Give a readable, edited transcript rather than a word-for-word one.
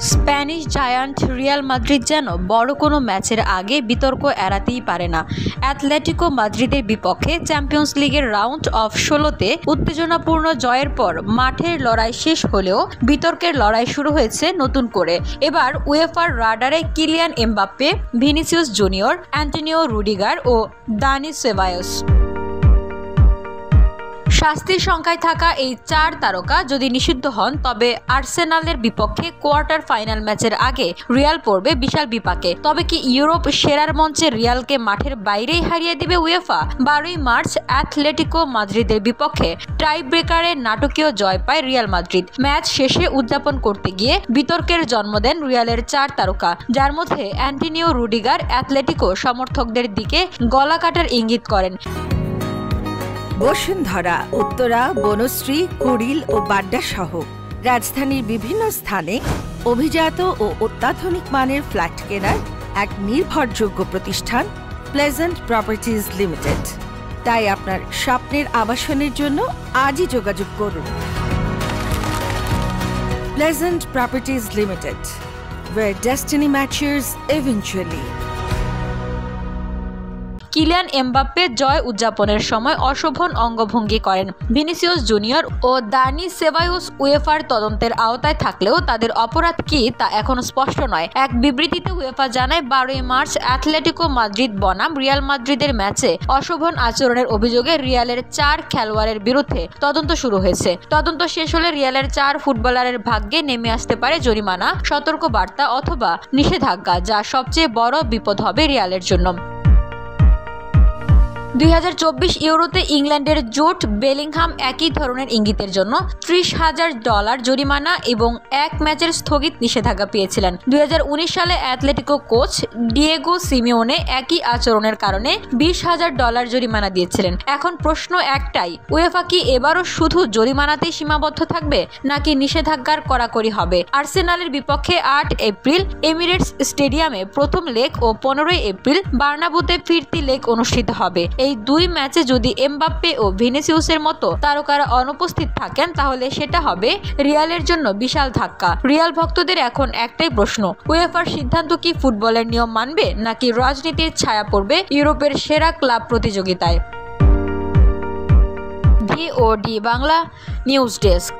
Spanish giant Real Madrid যেন বড় কোনো ম্যাচের আগে বিতর্ক এড়াতেই পারে না। অ্যাটলেটিকো মাদ্রিদের বিপক্ষে চ্যাম্পিয়ন্স লিগের রাউন্ড অফ 16তে উত্তেজনাপূর্ণ জয়ের পর মাঠের লড়াই শেষ হলেও বিতর্কের লড়াই শুরু হয়েছে নতুন করে। এবার উয়েফার রাডারে Kylian Mbappe, Vinicius Junior, Antonio Rudiger ও দানি সেবায়োস। শাস্তির সংখ্যায় থাকা এই 4 তারকা যদি নিষিদ্ধ হন তবে আর্সেনালের বিপক্ষে কোয়ার্টার ফাইনাল ম্যাচের আগে রিয়াল পড়বে বিশাল বিপাকে। তবে কি ইউরোপ সেরার মঞ্চে রিয়ালকে মাঠের বাইরেই হারিয়ে দেবে উয়েফা? 12ই মার্চ অ্যাটলেটিকো মাদ্রিদের বিপক্ষে টাই ব্রেকারে নাটকীয় জয় পায় রিয়াল মাদ্রিদ। ম্যাচ শেষে উদযাপন করতে গিয়ে বিতর্কের জন্ম দেন রিয়ালের 4 তারকা, যার মধ্যে অ্যান্টোনিও রুডিগার অ্যাটলেটিকো সমর্থকদের দিকে গলা কাটার ইঙ্গিত করেন। বসুন্ধরা, উত্তরা, বনশ্রী, কুড়িল ও বাড্ডা সহ রাজধানীর বিভিন্ন স্থানে অভিজাত ও অত্যাধুনিক মানের ফ্ল্যাট কেনার এক নির্ভরযোগ্য প্রতিষ্ঠান প্লেজেন্ট প্রপার্টিজ লিমিটেড। তাই আপনার স্বপ্নের আবাসনের জন্য আজই যোগাযোগ করুন। Pleasant properties limited, where destiny matches eventually. Kylian Mbappe জয় উদযাপনের সময় অশোভন অঙ্গভঙ্গি করেন। ভিনিসিয়াস জুনিয়র ও দানি সেবায়োস উয়েফার তদন্তের আওতায় থাকলেও তাদের অপরাধ কি তা এখনো স্পষ্ট নয়। এক বিবৃতিতে উয়েফা জানায়, 12ই মার্চ অ্যাটলেটিকো মাদ্রিদ বনাম রিয়াল মাদ্রিদের ম্যাচে অশোভন আচরণের অভিযোগে রিয়ালের 4 খেলোয়াড়ের বিরুদ্ধে তদন্ত শুরু হয়েছে। তদন্ত শেষ হলে রিয়ালের 4 ফুটবলারের ভাগ্যে নেমে আসতে পারে জরিমানা, সতর্কবার্তা অথবা নিষেধাজ্ঞা, যা সবচেয়ে বড় বিপদ হবে রিয়ালের জন্য। 2024 ইউরোতে ইংল্যান্ডের জুট বেলিংহাম একই ধরনের ইঙ্গিতের জন্য $30,000 জরিমানা এবং 1 ম্যাচের স্থগিত নিষেধাজ্ঞা পেয়েছিলেন। 2019 সালে অ্যাটলেটিকো কোচ ডিয়েগো সিমিওনে একই আচরণের কারণে $20,000 জরিমানা দিয়েছিলেন। এখন প্রশ্ন একটাই, উয়েফা কি এবারও শুধু জরিমানাতেই সীমাবদ্ধ থাকবে নাকি নিষেধাজ্ঞার কড়াকড়ি হবে? আর্সেনালের বিপক্ষে 8 এপ্রিল এমিরেটস স্টেডিয়ামে প্রথম লেগ ও 15ই এপ্রিল বার্নাবুতে ফিরতি লেগ অনুষ্ঠিত হবে। এই 2 ম্যাচে যদি এমবাপ্পে ও ভিনিসিয়াসের মতো তারকারা অনুপস্থিত থাকেন তাহলে সেটা হবে রিয়ালের জন্য বিশাল ধাক্কা। রিয়াল ভক্তদের এখন একটাই প্রশ্ন, উয়েফার সিদ্ধান্ত কি ফুটবলের নিয়ম মানবে নাকি রাজনীতির ছায়া পড়বে ইউরোপের সেরা ক্লাব প্রতিযোগিতায়? VOD Bangla news desk.